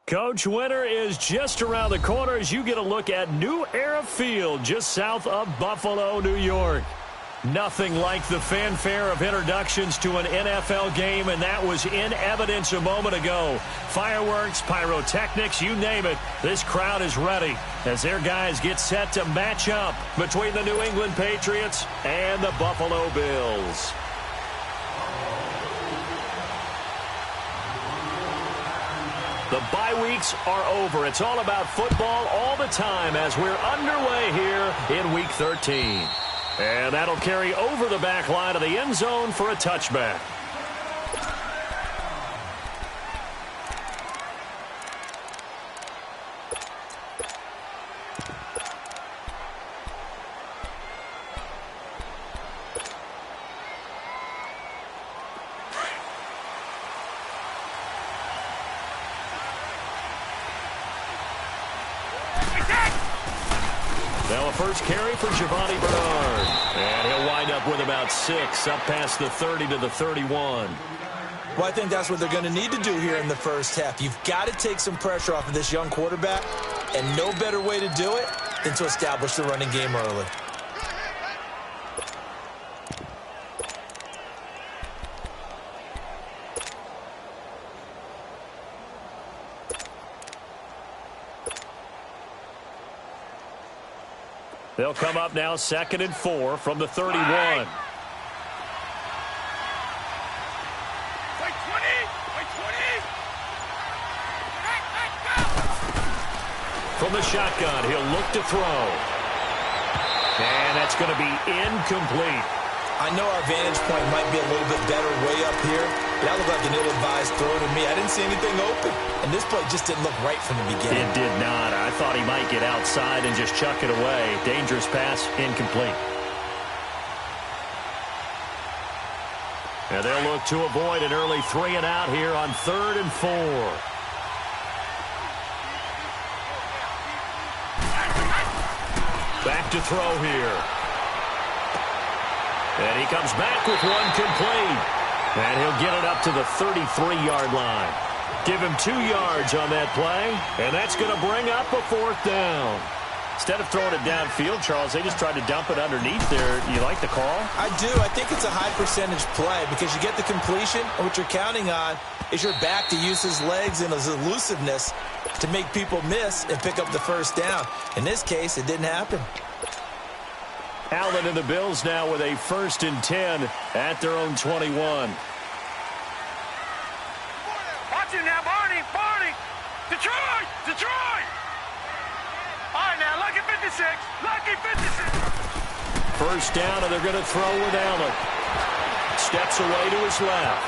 Coach, winter is just around the corner as you get a look at New Era Field just south of Buffalo, New York. Nothing like the fanfare of introductions to an NFL game, and that was in evidence a moment ago. Fireworks, pyrotechnics, you name it. This crowd is ready as their guys get set to match up between the New England Patriots and the Buffalo Bills. The bye weeks are over. It's all about football all the time as we're underway here in Week 13. And that'll carry over the back line of the end zone for a touchback. Now a first carry for Giovanni Bernard. And he'll wind up with about 6, up past the 30 to the 31. Well, I think that's what they're going to need to do here in the first half. You've got to take some pressure off of this young quarterback, and no better way to do it than to establish the running game early. They'll come up now 2nd and 4 from the 31. From the shotgun, he'll look to throw. And that's going to be incomplete. I know our vantage point might be a little bit better way up here, but that looked like an ill-advised throw to me. I didn't see anything open, and this play just didn't look right from the beginning. It did not. I thought he might get outside and just chuck it away. Dangerous pass, incomplete. And they'll look to avoid an early 3 and out here on 3rd and 4. Back to throw here. And he comes back with one complete. And he'll get it up to the 33-yard line. Give him 2 yards on that play. And that's going to bring up a 4th down. Instead of throwing it downfield, Charles, they just tried to dump it underneath there. You like the call? I do. I think it's a high-percentage play because you get the completion, and what you're counting on is your back to use his legs and his elusiveness to make people miss and pick up the 1st down. In this case, it didn't happen. Allen and the Bills now with a 1st and 10 at their own 21. Watch it now, Barney! Detroit! All right, now, lucky 56! Lucky 56! First down, and they're going to throw with Allen. Steps away to his left.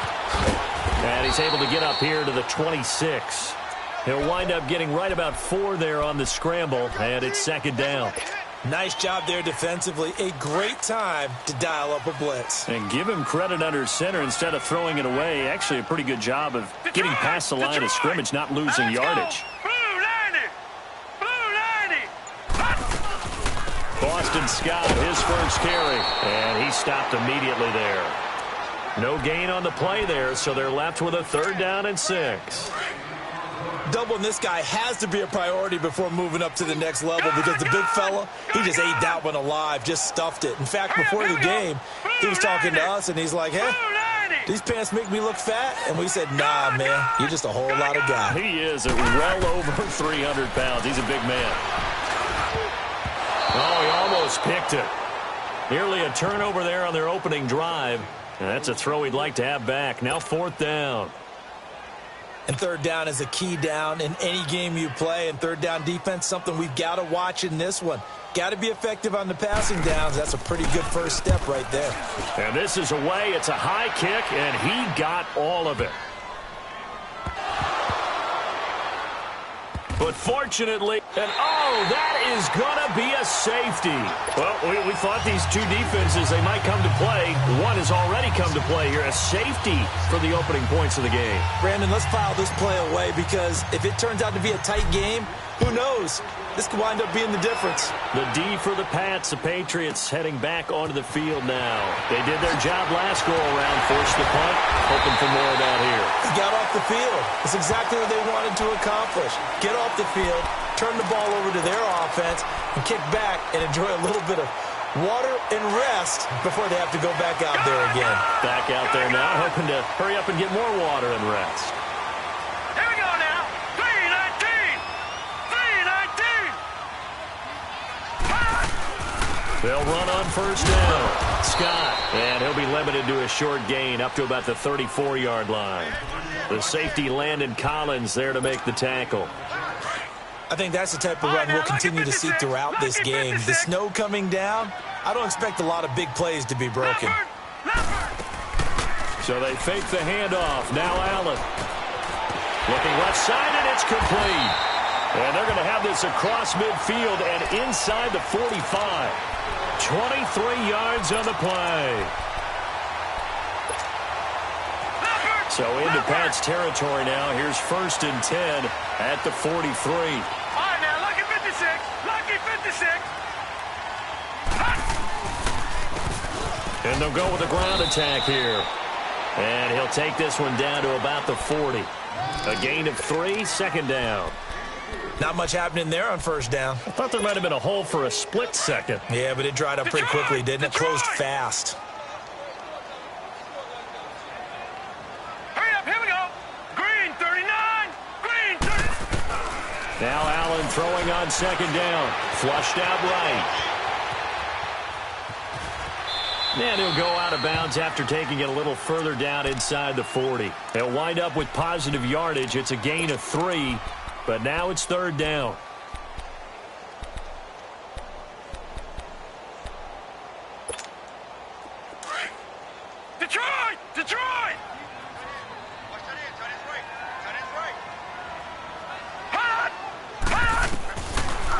And he's able to get up here to the 26. He'll wind up getting right about 4 there on the scramble, and it's 2nd down. Nice job there defensively. A great time to dial up a blitz. And give him credit under center instead of throwing it away. Actually a pretty good job of getting past the line of scrimmage, not losing yardage. Boston Scott, his first carry. And he stopped immediately there. No gain on the play there, so they're left with a 3rd down and 6. Doubling this guy has to be a priority before moving up to the next level because the big fella, he just ate that one alive, just stuffed it. In fact, before the game, he was talking to us, and he's like, hey, these pants make me look fat. And we said, nah, man, you're just a whole lot of guy. He is at well over 300 pounds. He's a big man. Oh, he almost picked it. Nearly a turnover there on their opening drive. And that's a throw he'd like to have back. Now 4th down. And 3rd down is a key down in any game you play. And 3rd down defense, something we've got to watch in this one. Got to be effective on the passing downs. That's a pretty good first step right there. And this is away. It's a high kick, and he got all of it. But fortunately, and oh, that is going to be a safety. Well, we thought these two defenses, they might come to play. One has already come to play here, a safety for the opening points of the game. Brandon, let's file this play away because if it turns out to be a tight game, who knows? This could wind up being the difference. The D for the Pats. The Patriots heading back onto the field now. They did their job last go-around, forced the punt, hoping for more of that here. He got off the field. It's exactly what they wanted to accomplish. Get off the field, turn the ball over to their offense, and kick back and enjoy a little bit of water and rest before they have to go back out there again. Back out there now, hoping to hurry up and get more water and rest. Here we go now. 3-19. 3-19. They'll run on first down. Scott, and he'll be limited to a short gain up to about the 34-yard line. The safety Landon Collins there to make the tackle. I think that's the type of run we'll continue to see throughout this game. The snow coming down, I don't expect a lot of big plays to be broken. So they fake the handoff. Now Allen. Looking left side, and it's complete. And they're going to have this across midfield and inside the 45. 23 yards on the play. So into Pat's territory now. Here's 1st and 10 at the 43. All right, now, lucky 56. Lucky 56. And they'll go with a ground attack here. And he'll take this one down to about the 40. A gain of 3, 2nd down. Not much happening there on first down. I thought there might have been a hole for a split second. Yeah, but it dried up pretty quickly, didn't it? Closed fast. Hurry up, here we go. Green 39. Green 30. Now Allen throwing on 2nd down. Flushed out right. And he'll go out of bounds after taking it a little further down inside the 40. They'll wind up with positive yardage. It's a gain of 3, but now it's 3rd down. Detroit! Detroit!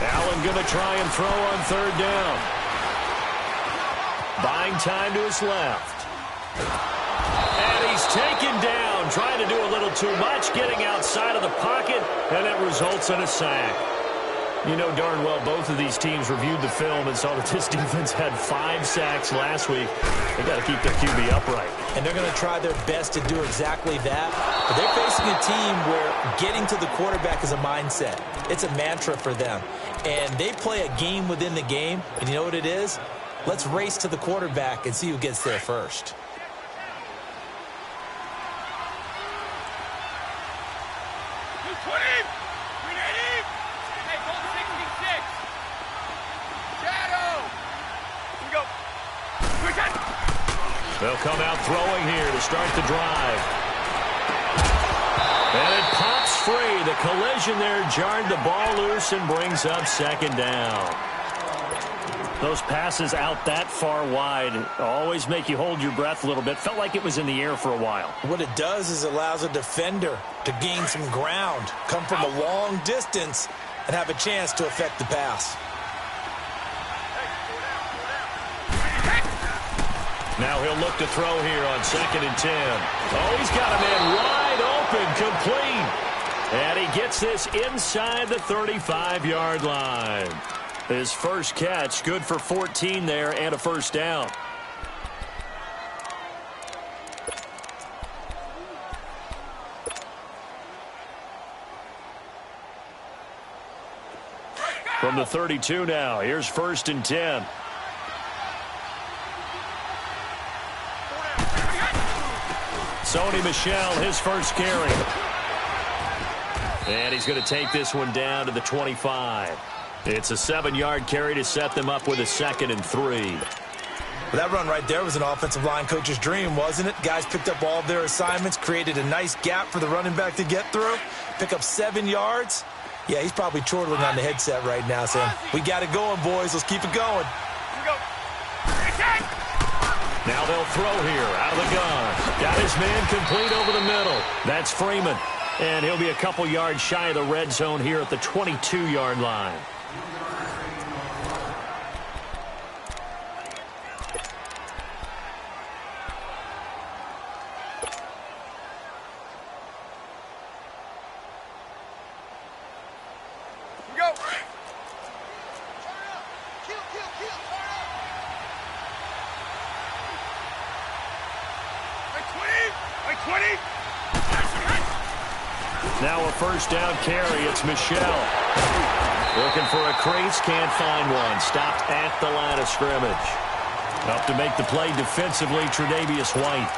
Allen going to try and throw on 3rd down. Buying time to his left. And he's taken down, trying to do a little too much, getting outside of the pocket, and it results in a sack. You know darn well both of these teams reviewed the film and saw that this defense had 5 sacks last week. They got to keep their QB upright. And they're going to try their best to do exactly that. But they're facing a team where getting to the quarterback is a mindset. It's a mantra for them. And they play a game within the game. And you know what it is? Let's race to the quarterback and see who gets there first. They'll come out throwing here to start the drive. And it pops free. The collision there jarred the ball loose and brings up 2nd down. Those passes out that far wide always make you hold your breath a little bit. Felt like it was in the air for a while. What it does is it allows a defender to gain some ground, come from a long distance, and have a chance to affect the pass. Now he'll look to throw here on 2nd and 10. Oh, he's got a man wide open, complete. And he gets this inside the 35-yard line. His first catch, good for 14 there and a 1st down. From the 32 now, here's 1st and 10. Sony Michel, his first carry. And he's going to take this one down to the 25. It's a 7-yard carry to set them up with a 2nd and 3. Well, that run right there was an offensive line coach's dream, wasn't it? Guys picked up all of their assignments, created a nice gap for the running back to get through, pick up 7 yards. Yeah, he's probably chortling on the headset right now saying, we got it going, boys. Let's keep it going. Now they'll throw here out of the gun. Got his man complete over the middle. That's Freeman. And he'll be a couple yards shy of the red zone here at the 22-yard line. 20. Now a first down carry. It's Michelle. Looking for a crease. Can't find one. Stopped at the line of scrimmage. Up to make the play defensively, Tre'Davious White.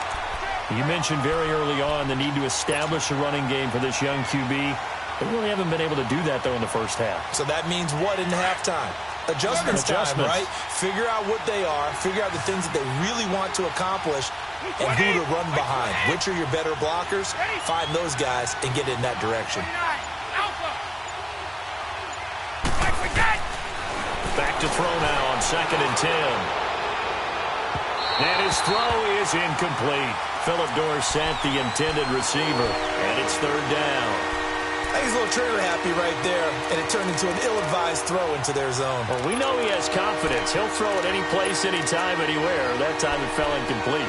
You mentioned very early on the need to establish a running game for this young QB. They really haven't been able to do that, though, in the first half. So that means what in halftime? Adjustments time, right? Figure out what they are, figure out the things that they really want to accomplish, and who to run behind. Which are your better blockers? Find those guys and get in that direction. Back to throw now on 2nd and 10. And his throw is incomplete. Philip Dorsett, the intended receiver, and it's 3rd down. He's a little trigger happy right there, and it turned into an ill-advised throw into their zone. Well, we know he has confidence. He'll throw it any place, anytime, anywhere. That time it fell incomplete.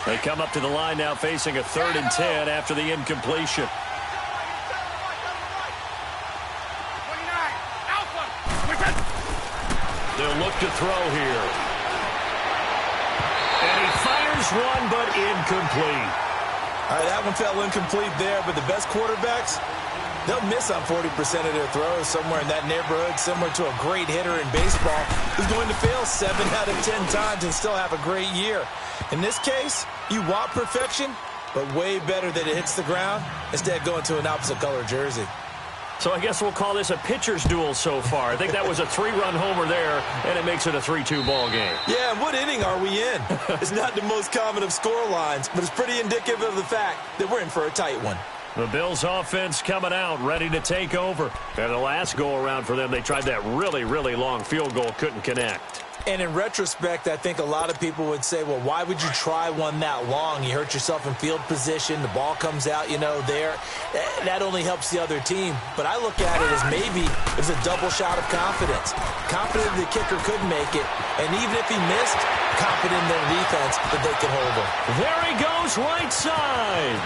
They come up to the line now facing a 3rd and 10 after the incompletion. They'll look to throw here. And he fires one, but incomplete. All right, that one fell incomplete there, but the best quarterbacks, they'll miss on 40% of their throws, somewhere in that neighborhood, similar to a great hitter in baseball who's going to fail 7 out of 10 times and still have a great year. In this case, you want perfection, but way better that it hits the ground instead of going to an opposite color jersey. So I guess we'll call this a pitcher's duel so far. I think that was a 3-run homer there, and it makes it a 3-2 ball game. Yeah, and what inning are we in? It's not the most common of score lines, but it's pretty indicative of the fact that we're in for a tight one. The Bills' offense coming out, ready to take over. And the last go-around for them, they tried that really, really long field goal, couldn't connect. And in retrospect, I think a lot of people would say, well, why would you try one that long? You hurt yourself in field position. The ball comes out, there. That only helps the other team. But I look at it as maybe it was a double shot of confidence. Confident the kicker could make it. And even if he missed, confident in their defense that they could hold him. There he goes, right side.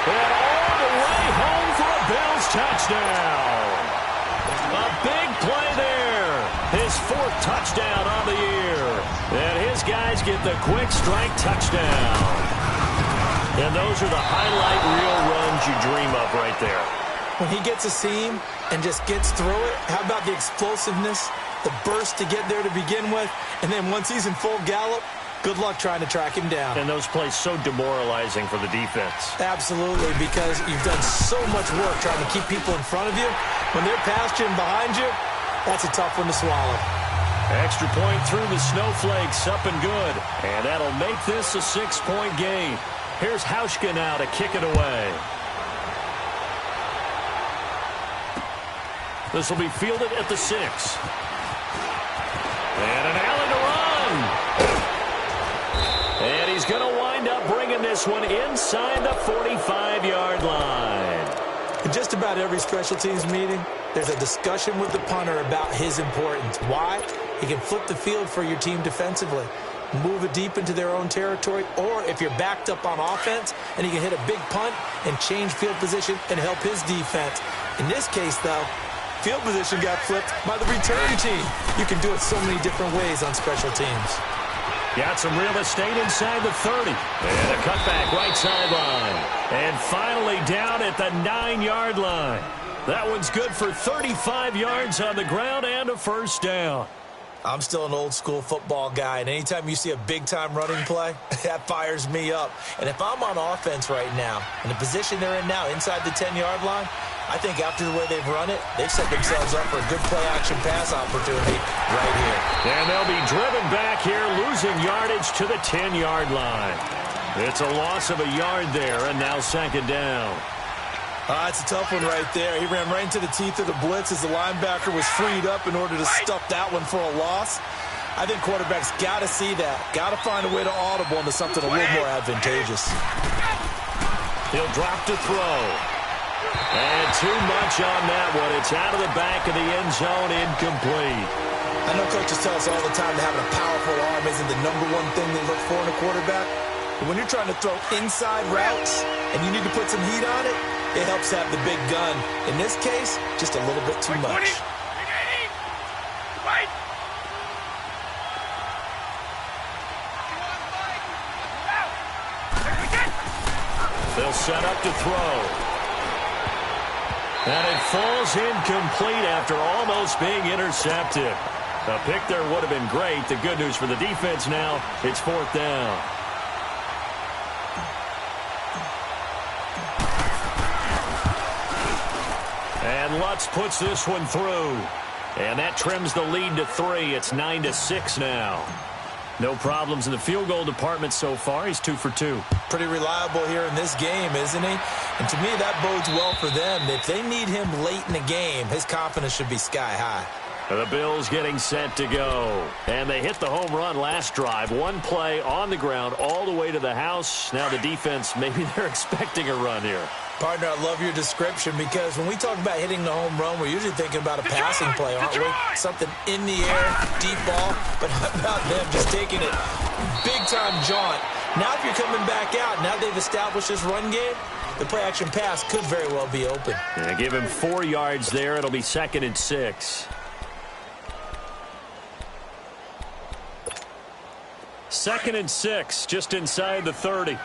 And all the way home for a Bills touchdown. A big play there. His 4th touchdown on the year. And his guys get the quick strike touchdown. And those are the highlight reel runs you dream of right there. When he gets a seam and just gets through it, how about the explosiveness, the burst to get there to begin with, and then once he's in full gallop, good luck trying to track him down. And those plays so demoralizing for the defense. Absolutely, because you've done so much work trying to keep people in front of you. When they're past you and behind you, that's a tough one to swallow. Extra point through the snowflakes, up and good. And that'll make this a 6-point game. Here's Hauschka now to kick it away. This will be fielded at the 6. And an alley to run. And he's going to wind up bringing this one inside the 45-yard line. In just about every special teams meeting, there's a discussion with the punter about his importance. Why? He can flip the field for your team defensively, move it deep into their own territory, or if you're backed up on offense, and he can hit a big punt and change field position and help his defense. In this case, though, field position got flipped by the return team. You can do it so many different ways on special teams. Got some real estate inside the 30. And a cutback right sideline. And finally down at the 9-yard line. That one's good for 35 yards on the ground and a first down. I'm still an old-school football guy, and anytime you see a big-time running play, that fires me up. And if I'm on offense right now, in the position they're in now, inside the 10-yard line, I think after the way they've run it, they've set themselves up for a good play-action pass opportunity right here. And they'll be driven back here, losing yardage to the 10-yard line. It's a loss of a yard there, and now 2nd down. It's a tough one right there. He ran right into the teeth of the blitz as the linebacker was freed up in order to stuff that one for a loss. I think quarterbacks got to see that. Got to find a way to audible into something a little more advantageous. He'll drop to throw. And too much on that one. It's out of the back of the end zone, incomplete. I know coaches tell us all the time that having a powerful arm isn't the #1 thing they look for in a quarterback. But when you're trying to throw inside routes and you need to put some heat on it, it helps have the big gun. In this case, just a little bit too much. They'll set up to throw. And it falls incomplete after almost being intercepted. A pick there would have been great. The good news for the defense now, it's 4th down. And Lutz puts this one through. And that trims the lead to 3. It's 9-6 now. No problems in the field goal department so far. He's 2 for 2. Pretty reliable here in this game, isn't he? And to me, that bodes well for them. If they need him late in the game, his confidence should be sky high. The Bills getting set to go. And they hit the home run last drive. One play on the ground all the way to the house. Now the defense, maybe they're expecting a run here. Partner, I love your description because when we talk about hitting the home run, we're usually thinking about a passing play, aren't we? Something in the air, deep ball, but how about them just taking it big-time jaunt. Now if you're coming back out, now they've established this run game, the play-action pass could very well be open. Yeah, give him 4 yards there. It'll be 2nd and 6. 2nd and 6, just inside the 30.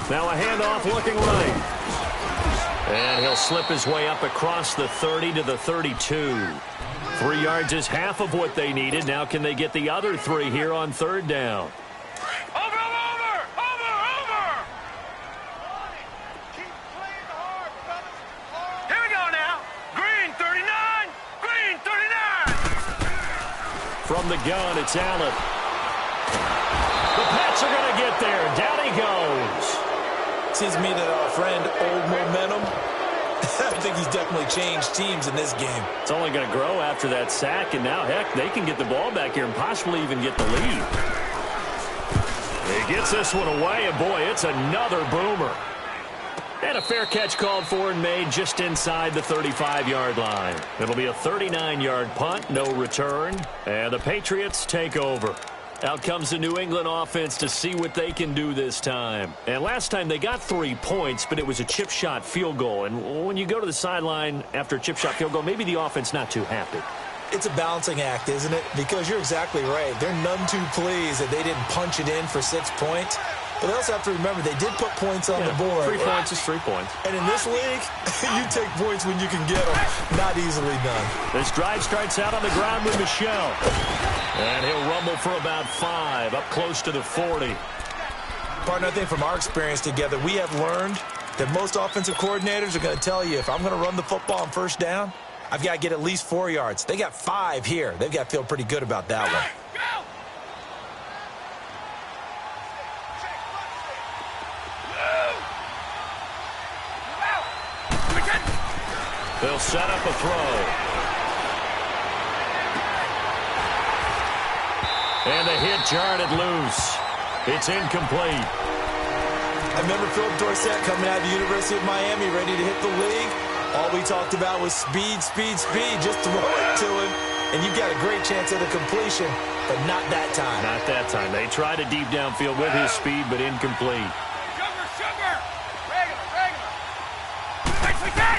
Now a handoff looking right. And he'll slip his way up across the 30 to the 32. 3 yards is half of what they needed. Now can they get the other 3 here on 3rd down? Over! Keep playing hard, fellas. Here we go now. Green 39. Green 39. From the gun, it's Allen. The Pats are going to get there. Down he goes. Seems to me that our friend, Old Momentum, I think he's definitely changed teams in this game. It's only going to grow after that sack, and now, heck, they can get the ball back here and possibly even get the lead. He gets this one away, and boy, it's another boomer. And a fair catch called for and made just inside the 35-yard line. It'll be a 39-yard punt, no return, and the Patriots take over. Out comes the New England offense to see what they can do this time. And last time they got 3 points, but it was a chip shot field goal. And when you go to the sideline after a chip shot field goal, maybe the offense not too happy. It's a balancing act, isn't it? Because you're exactly right. They're none too pleased that they didn't punch it in for 6 points. But they also have to remember they did put points on the board. 3 points is 3 points. And in this league, you take points when you can get them. Not easily done. This drive starts out on the ground with Michel. And he'll rumble for about 5, up close to the 40. Partner, I think from our experience together, we have learned that most offensive coordinators are going to tell you, if I'm going to run the football on 1st down, I've got to get at least 4 yards. They got 5 here. They've got to feel pretty good about that one. They'll set up a throw. And the hit jarred it loose. It's incomplete. I remember Philip Dorsett coming out of the University of Miami ready to hit the league. All we talked about was speed, speed, speed. Just throw it to him, and you've got a great chance at a completion, but not that time. Not that time. They tried a deep downfield with his speed, but incomplete. Sugar! Regular! Nicely done!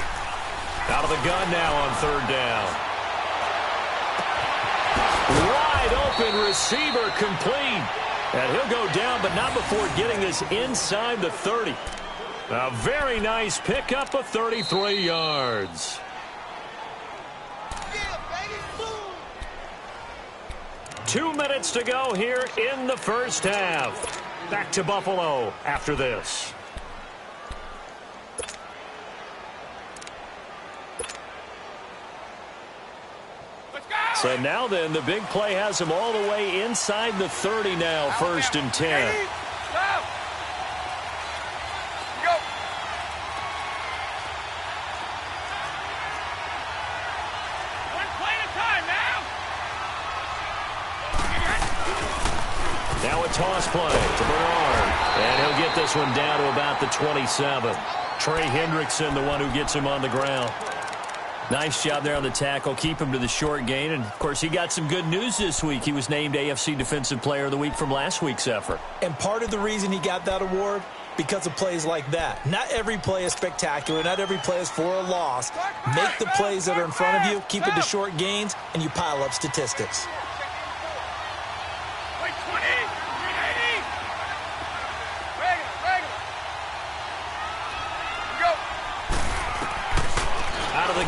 Out of the gun now on 3rd down. Wide open receiver complete. And he'll go down, but not before getting this inside the 30. A very nice pickup of 33 yards. 2 minutes to go here in the 1st half. Back to Buffalo after this. So now then, the big play has him all the way inside the 30 now, 1st and 10. Go! One play at a time now! Now a toss play to Bernard. And he'll get this one down to about the 27. Trey Hendrickson, the one who gets him on the ground. Nice job there on the tackle. Keep him to the short gain. And, of course, he got some good news this week. He was named AFC Defensive Player of the Week from last week's effort. And part of the reason he got that award, because of plays like that. Not every play is spectacular. Not every play is for a loss. Make the plays that are in front of you, keep it to short gains, and you pile up statistics.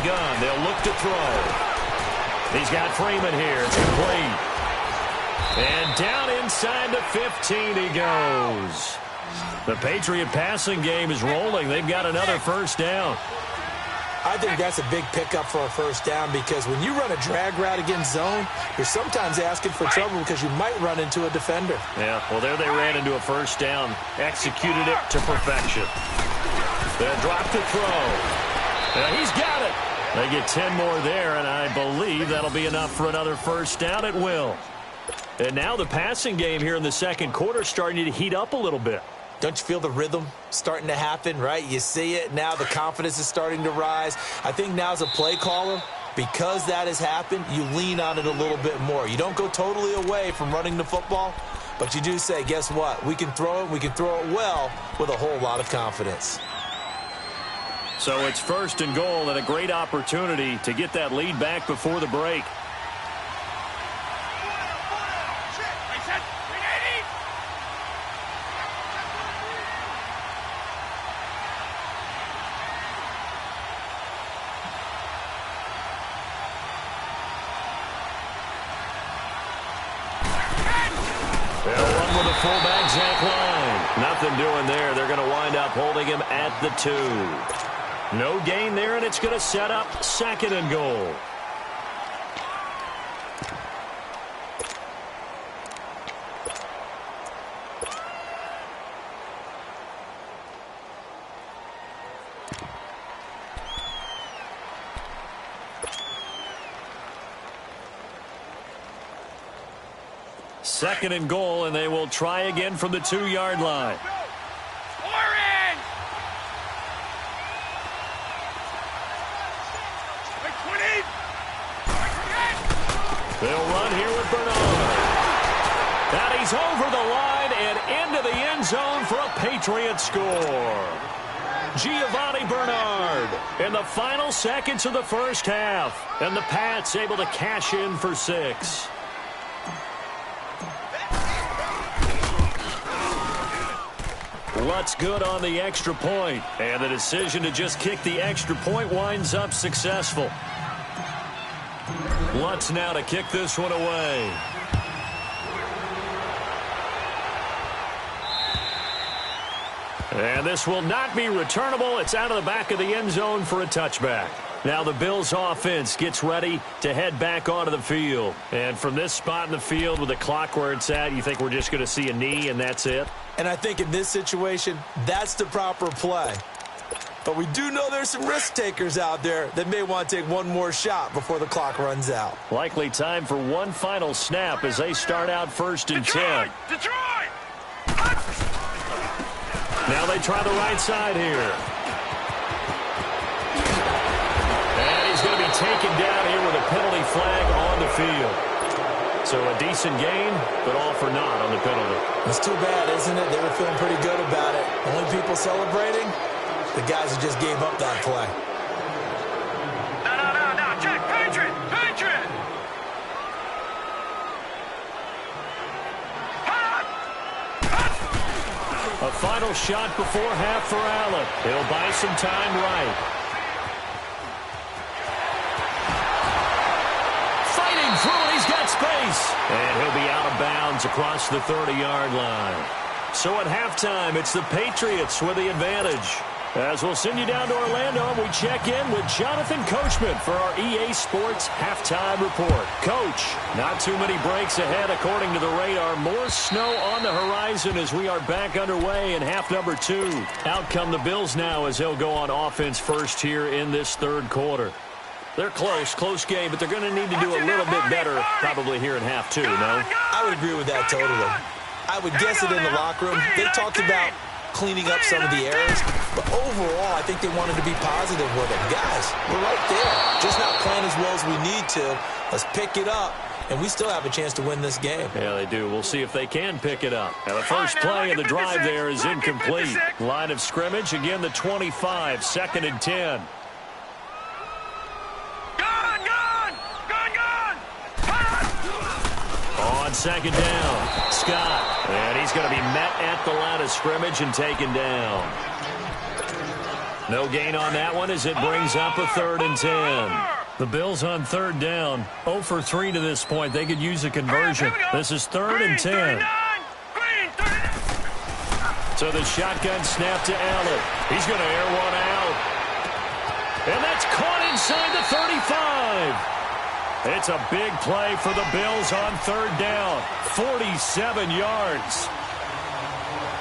gun. They'll look to throw. He's got Freeman here. It's complete. And down inside the 15 he goes. The Patriot passing game is rolling. They've got another first down. I think that's a big pickup for a first down because when you run a drag route against zone, you're sometimes asking for trouble because you might run into a defender. Yeah, well, there they ran into a first down. Executed it to perfection. They'll drop to throw. He's got it. They get 10 more there, and I believe that'll be enough for another first down. It will. And now the passing game here in the second quarter starting to heat up a little bit. Don't you feel the rhythm starting to happen, right? You see it. Now the confidence is starting to rise. I think now as a play caller, because that has happened, you lean on it a little bit more. You don't go totally away from running the football, but you do say, guess what? We can throw it. We can throw it well with a whole lot of confidence. So it's first and goal and a great opportunity to get that lead back before the break. Fullback Zach Line. Nothing doing there. They're going to wind up holding him at the 2. No gain there, and it's going to set up second and goal. Second and goal, and they will try again from the 2-yard line. Orange! They'll run here with Bernard. And he's over the line and into the end zone for a Patriot score. Giovanni Bernard in the final seconds of the first half. And the Pats able to cash in for 6. Lutz good on the extra point, and the decision to just kick the extra point winds up successful. Lutz now to kick this one away. And this will not be returnable. It's out of the back of the end zone for a touchback. Now the Bills offense gets ready to head back onto the field. And from this spot in the field with the clock where it's at, you think we're just going to see a knee and that's it? And I think in this situation, that's the proper play. But we do know there's some risk takers out there that may want to take one more shot before the clock runs out. Likely time for one final snap as they start out first and 10. Detroit! Now they try the right side here. And he's going to be taken down here with a penalty flag on the field. So a decent gain, but all for naught on the penalty. It's too bad, isn't it? They were feeling pretty good about it. Only people celebrating, the guys who just gave up that play. No. Check. Patriot! A final shot before half for Allen. He'll buy some time right. Fighting through it. He's got space. And he'll be out of bounds across the 30-yard line. So at halftime, it's the Patriots with the advantage. As we'll send you down to Orlando, and we check in with Jonathan Coachman for our EA Sports Halftime Report. Coach, not too many breaks ahead according to the radar. More snow on the horizon as we are back underway in half number 2. Out come the Bills now as they'll go on offense first here in this third quarter. They're close game, but they're going to need to do a little bit better probably here in half 2, no? I would agree with that totally. I would guess it in the locker room. They talked about cleaning up some of the errors, but overall, I think they wanted to be positive with it. Guys, we're right there. Just not playing as well as we need to. Let's pick it up, and we still have a chance to win this game. Yeah, they do. We'll see if they can pick it up. Now, the first play of the drive there is incomplete. Line of scrimmage, again, the 25, 2nd and 10. On second down, Scott. And he's going to be met at the line of scrimmage and taken down. No gain on that one as it brings up a 3rd and 10. The Bills on 3rd down. 0 for 3 to this point. They could use a conversion. This is 3rd and 10. So the shotgun snap to Allen. He's going to air one out. And that's caught inside the 35. It's a big play for the Bills on 3rd down. 47 yards.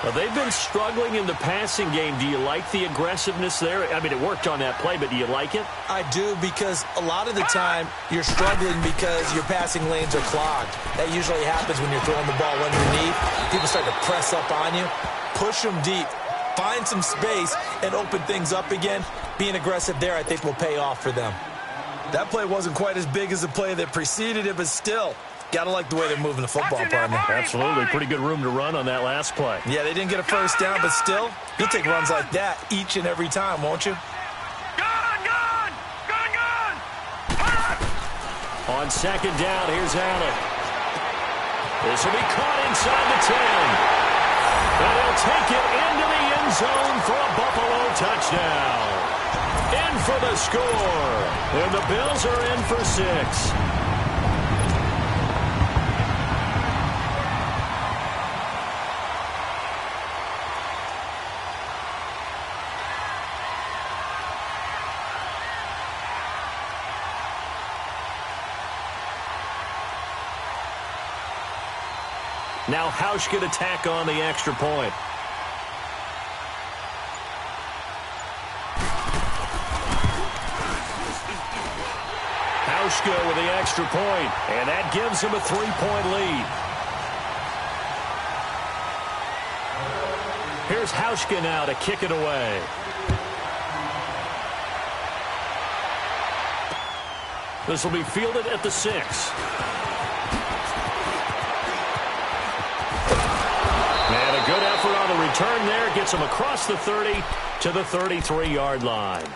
Well, they've been struggling in the passing game. Do you like the aggressiveness there? I mean, it worked on that play, but do you like it? I do, because a lot of the time you're struggling because your passing lanes are clogged. That usually happens when you're throwing the ball underneath. People start to press up on you. Push them deep. Find some space and open things up again. Being aggressive there, I think, will pay off for them. That play wasn't quite as big as the play that preceded it, but still, got to like the way they're moving the football, partner. Absolutely. Pretty good room to run on that last play. Yeah, they didn't get a first down, but still, you'll take runs like that each and every time, won't you? Gone! On 2nd down, here's Allen. This will be caught inside the 10. And he'll take it into the end zone for a Buffalo touchdown. In for the score. And the Bills are in for 6. Now Hausch could attack on the extra point. Hauschka with the extra point, and that gives him a 3-point lead. Here's Hauschka now to kick it away. This will be fielded at the 6. And a good effort on the return there. Gets him across the 30 to the 33-yard line.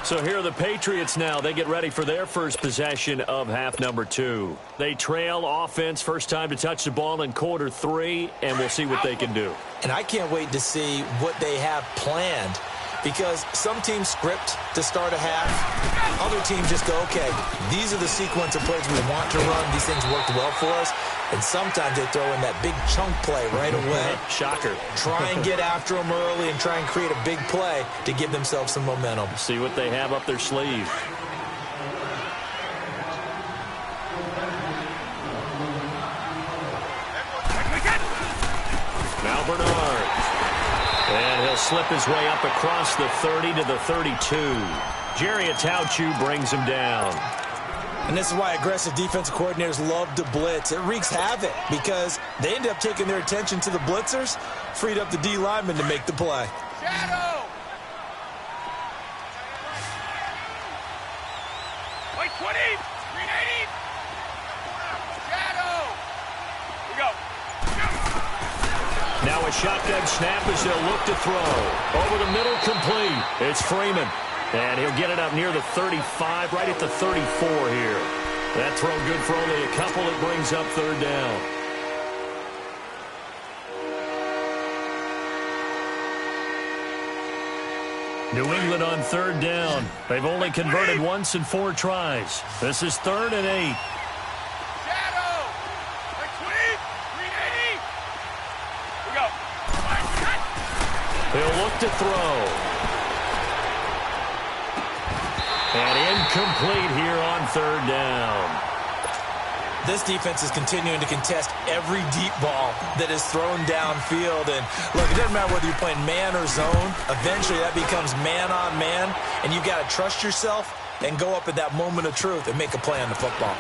So here are the Patriots now. They get ready for their first possession of half number 2. They trail offense, first time to touch the ball in quarter 3, and we'll see what they can do. And I can't wait to see what they have planned, because some teams script to start a half. Other teams just go, okay, these are the sequence of plays we want to run. These things worked well for us. And sometimes they throw in that big chunk play right away. Shocker. Try and get after them early and try and create a big play to give themselves some momentum. See what they have up their sleeve. Now Bernard. And he'll slip his way up across the 30 to the 32. Jerry Atauchu brings him down. And this is why aggressive defensive coordinators love to blitz. It wreaks havoc because they end up taking their attention to the blitzers, freed up the D lineman to make the play. Shadow! Wait, 20! 380! Shadow! Here we go. Now a shotgun snap as they'll look to throw. Over the middle, complete. It's Freeman. And he'll get it up near the 35, right at the 34 here. That throw good for only a couple. It brings up 3rd down. New England on 3rd down. They've only converted once in 4 tries. This is 3rd and 8. Shadow! Like 20! 380! Here we go. He'll look to throw. And incomplete here on 3rd down. This defense is continuing to contest every deep ball that is thrown downfield. And look, it doesn't matter whether you're playing man or zone. Eventually that becomes man on man. And you've got to trust yourself and go up at that moment of truth and make a play on the football.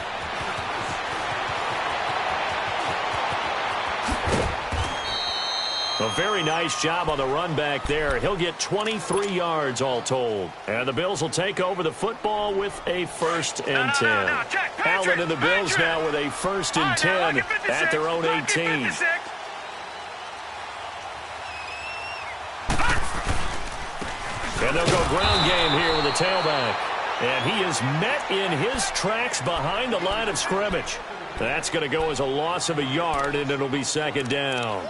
A very nice job on the run back there. He'll get 23 yards all told. And the Bills will take over the football with a 1st and 10. Allen and the Bills now with a 1st and 10 at their own 18. And they'll go ground game here with the tailback. And he is met in his tracks behind the line of scrimmage. That's going to go as a loss of a yard, and it'll be 2nd down.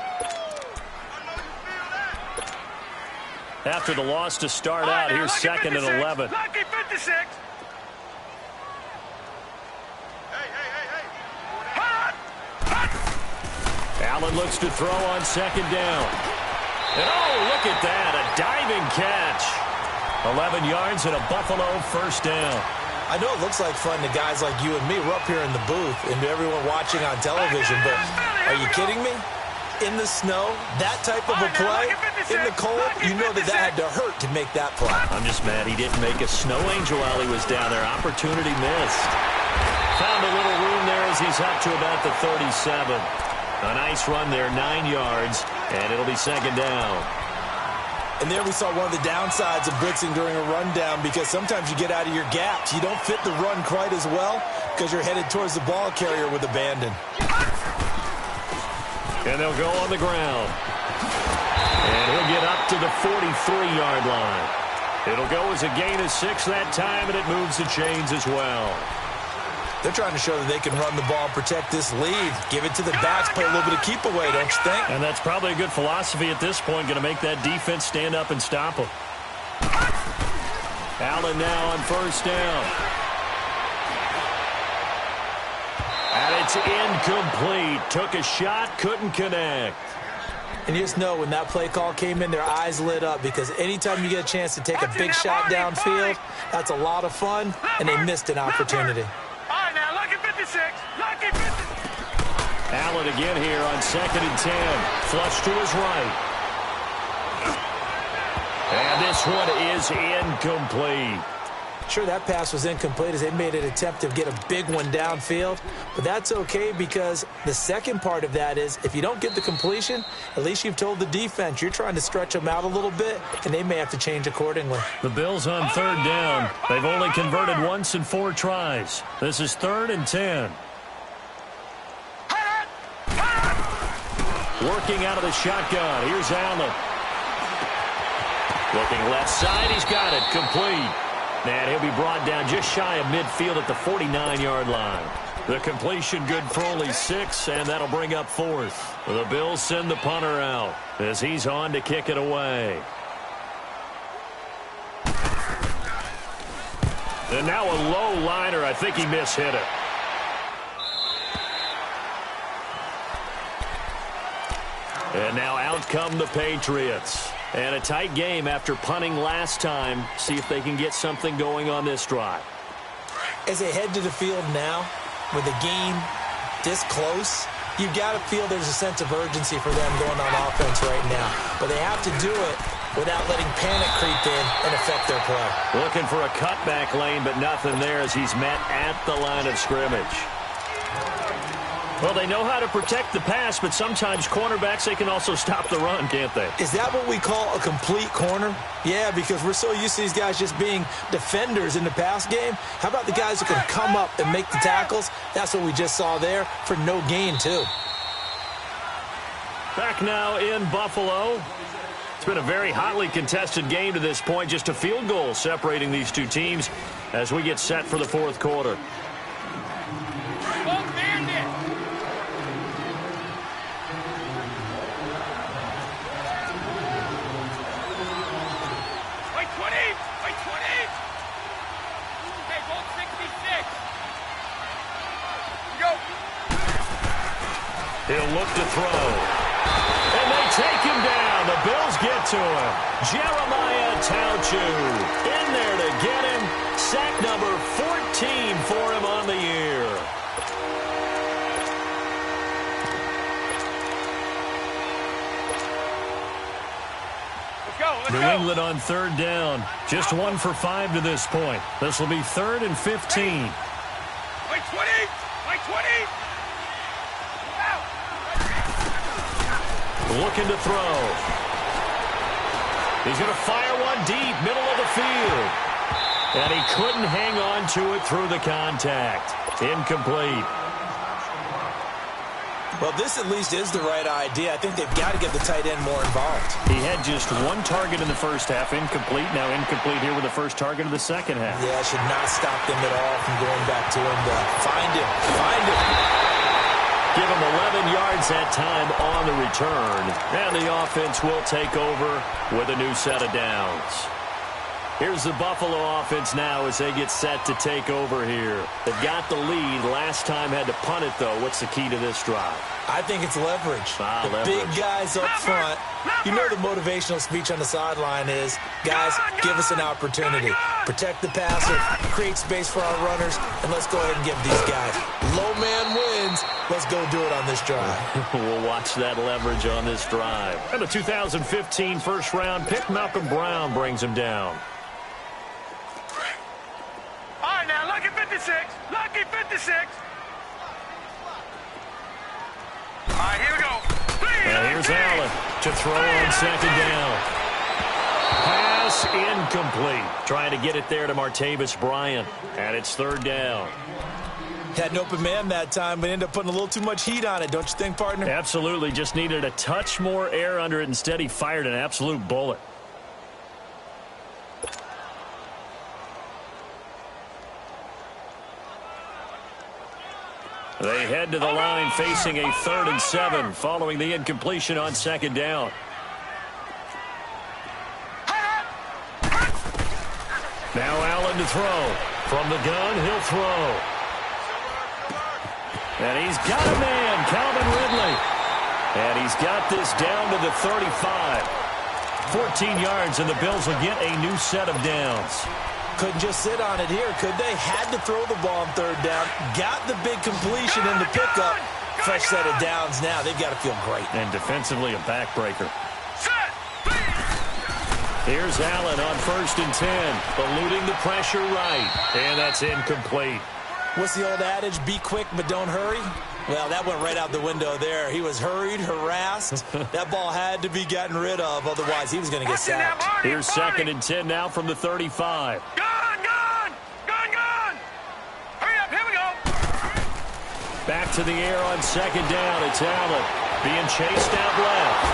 after the loss to start out. Here's second and 11. Lucky 56. Allen looks to throw on second down. And oh, look at that, a diving catch. 11 yards and a Buffalo first down. I know it looks like fun to guys like you and me. We're up here in the booth and to everyone watching on television, but are you kidding me? In the snow, that type of a play, in the cold, you know that had to hurt to make that play. I'm just mad he didn't make a snow angel while he was down there. Opportunity missed. Found a little room there as he's up to about the 37. A nice run there, 9 yards, and it'll be second down. And there we saw one of the downsides of blitzing during a rundown, because sometimes you get out of your gaps. You don't fit the run quite as well because you're headed towards the ball carrier with abandon. And they'll go on the ground. And he'll get up to the 43-yard line. It'll go as a gain of 6 that time, and it moves the chains as well. They're trying to show that they can run the ball and protect this lead. Give it to the backs, play a little bit of keep away, don't you think? And that's probably a good philosophy at this point, going to make that defense stand up and stop them. Allen now on first down. And it's incomplete. Took a shot, couldn't connect. And you just know when that play call came in, their eyes lit up, because anytime you get a chance to take a big shot downfield, that's a lot of fun, and they missed an opportunity. Allen again here on second and 10. Flush to his right. And this one is incomplete. Sure, that pass was incomplete as they made an attempt to get a big one downfield, but that's okay, because the second part of that is if you don't get the completion, at least you've told the defense you're trying to stretch them out a little bit, and they may have to change accordingly. The Bills on third down. They've only converted once in 4 tries. This is 3rd and 10. Working out of the shotgun. Here's Allen. Looking left side. He's got it. Complete. And he'll be brought down just shy of midfield at the 49-yard line. The completion good for only 6, and that'll bring up 4th. The Bills send the punter out as he's on to kick it away. And now a low liner. I think he mishit it. And now out come the Patriots. And a tight game after punting last time. See if they can get something going on this drive. As they head to the field now, with the game this close, you've got to feel there's a sense of urgency for them going on offense right now. But they have to do it without letting panic creep in and affect their play. Looking for a cutback lane, but nothing there as he's met at the line of scrimmage. Well, they know how to protect the pass, but sometimes cornerbacks, they can also stop the run, can't they? Is that what we call a complete corner? Yeah, because we're so used to these guys just being defenders in the pass game. How about the guys who can come up and make the tackles? That's what we just saw there for no gain, too. Back now in Buffalo. It's been a very hotly contested game to this point. Just a field goal separating these two teams as we get set for the 4th quarter. He'll look to throw. And they take him down. The Bills get to him. Jeremiah Tauchu in there to get him. Sack number 14 for him on the year. New England on 3rd down. Just 1 for 5 to this point. This will be 3rd and 15. By 20! By 20! Looking to throw. He's going to fire one deep, middle of the field. And he couldn't hang on to it through the contact. Incomplete. Well, this at least is the right idea. I think they've got to get the tight end more involved. He had just 1 target in the first half. Incomplete. Now incomplete here with the first target of the second half. Yeah, should not stop them at all from going back to him. Find him. Find him. Give him 11 yards that time on the return. And the offense will take over with a new set of downs. Here's the Buffalo offense now as they get set to take over here. They've got the lead. Last time had to punt it, though. What's the key to this drive? I think it's leverage. Big guys up front. You know the motivational speech on the sideline is, guys, give us an opportunity. Protect the passer, create space for our runners, and let's go ahead and give these guys. Low man wins. Let's go do it on this drive. We'll watch that leverage on this drive. And the 2015 first-round pick, Malcolm Brown, brings him down. All right, now, lucky 56. Lucky 56. All right, here we go. And here's Allen to throw on second down. Pass incomplete. Trying to get it there to Martavis Bryant. And it's third down. Had an open man that time, but ended up putting a little too much heat on it, don't you think, partner? Absolutely. Just needed a touch more air under it. Instead, he fired an absolute bullet. They head to the line facing a 3rd and 7 following the incompletion on second down. Now Allen to throw. From the gun, he'll throw. And he's got a man, Calvin Ridley. And he's got this down to the 35. 14 yards, and the Bills will get a new set of downs. Couldn't just sit on it here, could they? Had to throw the ball on third down. Got the big completion in the pickup. Fresh set of downs now. They've got to feel great. And defensively, a backbreaker. Here's Allen on 1st and 10. Eluding the pressure right. And that's incomplete. What's the old adage? Be quick, but don't hurry? Well, that went right out the window there. He was hurried, harassed. That ball had to be gotten rid of. Otherwise, he was going to get sacked. Here's 2nd and 10 now from the 35. Back to the air on second down. It's Allen being chased out left.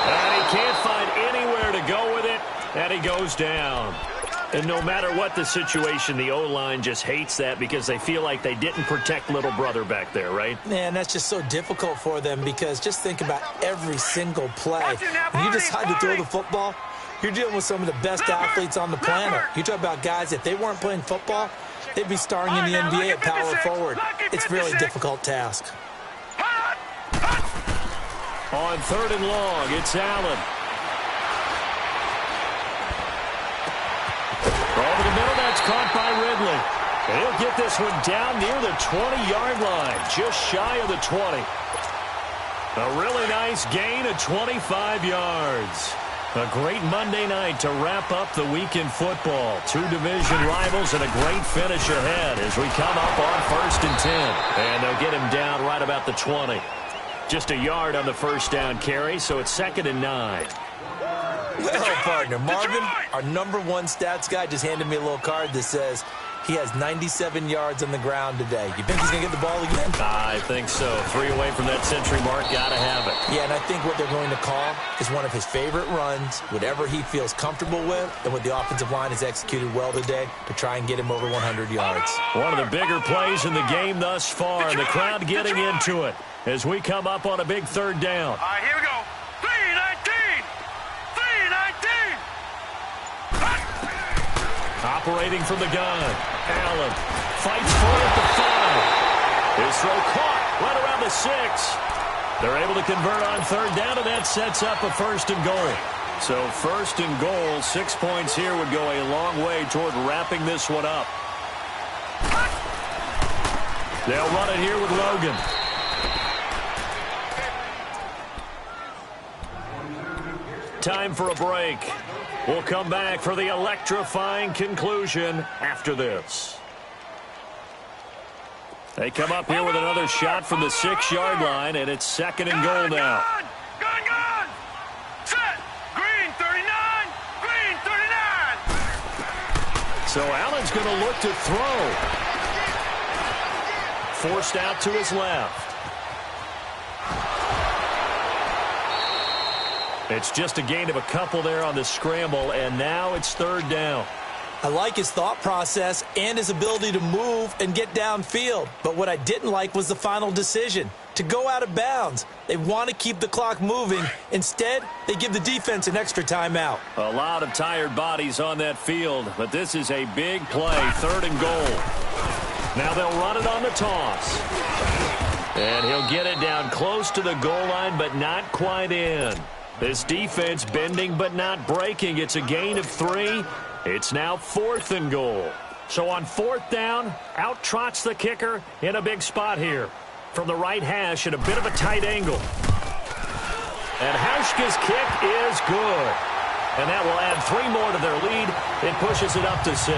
And he can't find anywhere to go with it. And he goes down. And no matter what the situation, the O-line just hates that because they feel like they didn't protect little brother back there, right? Man, that's just so difficult for them because just think about every single play. When you decide to throw the football, you're dealing with some of the best athletes on the planet. You talk about guys, if they weren't playing football, they'd be starring in the NBA at power forward. It's a really difficult task. On 3rd and long, it's Allen. Over the middle, that's caught by Ridley. And he'll get this one down near the 20-yard line, just shy of the 20. A really nice gain of 25 yards. A great Monday night to wrap up the week in football. 2 division rivals and a great finish ahead as we come up on 1st and 10. And they'll get him down right about the 20. Just a yard on the first down carry, so it's 2nd and 9. Well, partner, Marvin, our #1 stats guy, just handed me a little card that says he has 97 yards on the ground today. You think he's going to get the ball again? I think so. 3 away from that century mark. Got to have it. Yeah, and I think what they're going to call is one of his favorite runs, whatever he feels comfortable with, and what the offensive line has executed well today to try and get him over 100 yards. One of the bigger plays in the game thus far, and the crowd getting into it as we come up on a big 3rd down. All right, here we go. 3-19. 3-19. Operating from the gun. Allen fights for it at the 5. His throw caught right around the 6. They're able to convert on 3rd down, and that sets up a 1st and goal. So 1st and goal, 6 points here would go a long way toward wrapping this one up. They'll run it here with Logan. Time for a break. We'll come back for the electrifying conclusion after this. They come up here with another shot from the 6-yard line, and it's 2nd and goal now. Gun. Set. Green 39. Green 39. So Allen's going to look to throw. Forced out to his left. It's just a gain of a couple there on the scramble, and now it's 3rd down. I like his thought process and his ability to move and get downfield. But what I didn't like was the final decision, to go out of bounds. They want to keep the clock moving. Instead, they give the defense an extra timeout. A lot of tired bodies on that field, but this is a big play, 3rd and goal. Now they'll run it on the toss. And he'll get it down close to the goal line, but not quite in. This defense bending but not breaking. It's a gain of 3. It's now 4th and goal. So on 4th down, out trots the kicker in a big spot here. From the right hash at a bit of a tight angle. And Hauschka's kick is good. And that will add 3 more to their lead. It pushes it up to 6.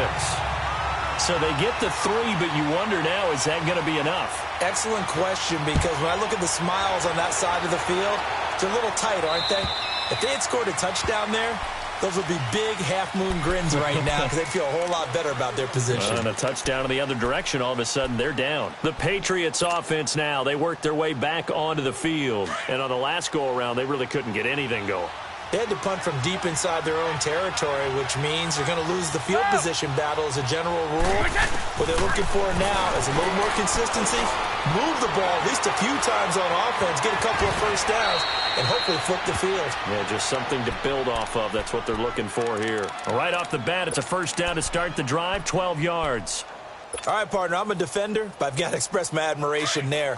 So they get the 3, but you wonder now, is that going to be enough? Excellent question, because when I look at the smiles on that side of the field, they're a little tight, aren't they? If they had scored a touchdown there, those would be big half-moon grins right now because they feel a whole lot better about their position. And a touchdown in the other direction, all of a sudden they're down. The Patriots offense now, they work their way back onto the field. And on the last go-around, they really couldn't get anything going. They had to punt from deep inside their own territory, which means they're going to lose the field position battle as a general rule. What they're looking for now is a little more consistency, move the ball at least a few times on offense, get a couple of first downs, and hopefully flip the field. Yeah, just something to build off of. That's what they're looking for here. Right off the bat, it's a first down to start the drive, 12 yards. All right, partner, I'm a defender, but I've got to express my admiration there.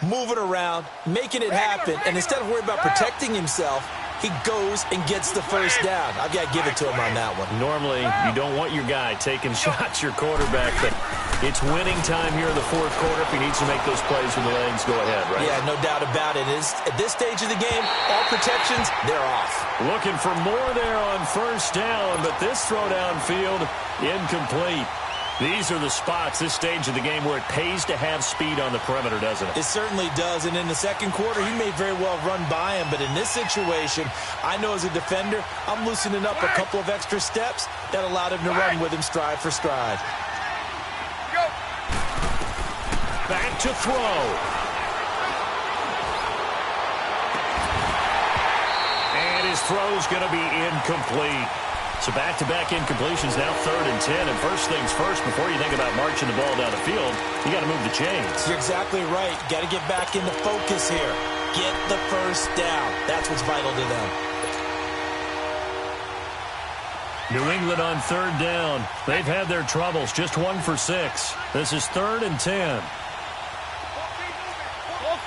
Moving around, making it happen, and instead of worrying about protecting himself, he goes and gets the first down. I've got to give it to him on that one. Normally, you don't want your guy taking shots, your quarterback, but it's winning time here in the 4th quarter. If he needs to make those plays with the legs, go ahead, right? Yeah, no doubt about it. At this stage of the game, all protections, they're off. Looking for more there on first down, but this throw downfield, incomplete. These are the spots, this stage of the game, where it pays to have speed on the perimeter, doesn't it? It certainly does, and in the 2nd quarter, he may very well run by him, but in this situation, I know as a defender, I'm loosening up a couple of extra steps that allowed him to run with him stride for stride. Back to throw. And his throw's going to be incomplete. So back-to-back incompletions, now 3rd and 10. And first things first, before you think about marching the ball down the field, you got to move the chains. You're exactly right. Got to get back into focus here. Get the first down. That's what's vital to them. New England on 3rd down. They've had their troubles. Just 1 for 6. This is 3rd and 10.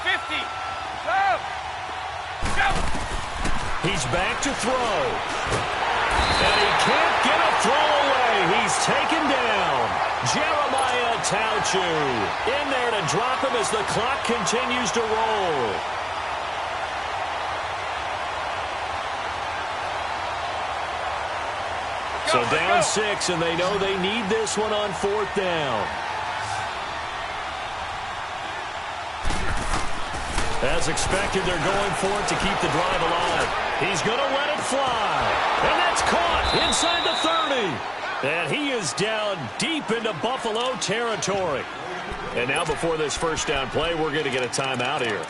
50. Go. Go. He's back to throw. And he can't get a throw away. He's taken down. Jeremiah Tauchu in there to drop him as the clock continues to roll. So down 6, and they know they need this one on 4th down. As expected, they're going for it to keep the drive alive. He's going to let it fly. And that's caught inside the 30. And he is down deep into Buffalo territory. And now before this first down play, we're going to get a timeout here,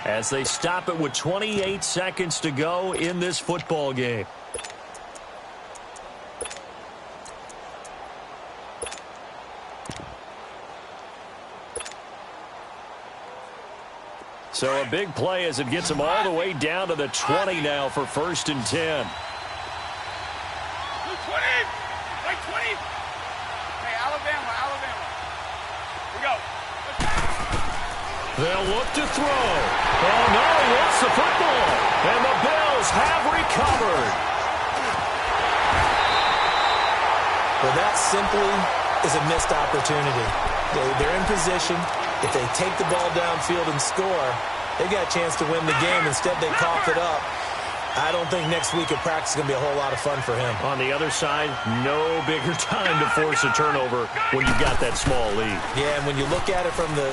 as they stop it with 28 seconds to go in this football game. So a big play as it gets him all the way down to the 20 now for 1st and 10. 20. Like 20. Hey, Alabama. Here we go. They'll look to throw. Oh, no, he lost the football. And the Bills have recovered. Well, that simply is a missed opportunity. They're in position. If they take the ball downfield and score, they got a chance to win the game. Instead, they cough it up. I don't think next week at practice is going to be a whole lot of fun for him. On the other side, no bigger time to force a turnover when you've got that small lead. Yeah, and when you look at it from the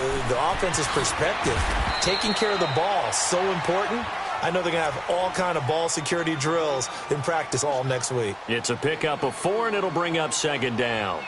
offense's perspective, taking care of the ball is so important. I know they're going to have all kind of ball security drills in practice all next week. It's a pickup of 4, and it'll bring up 2nd down.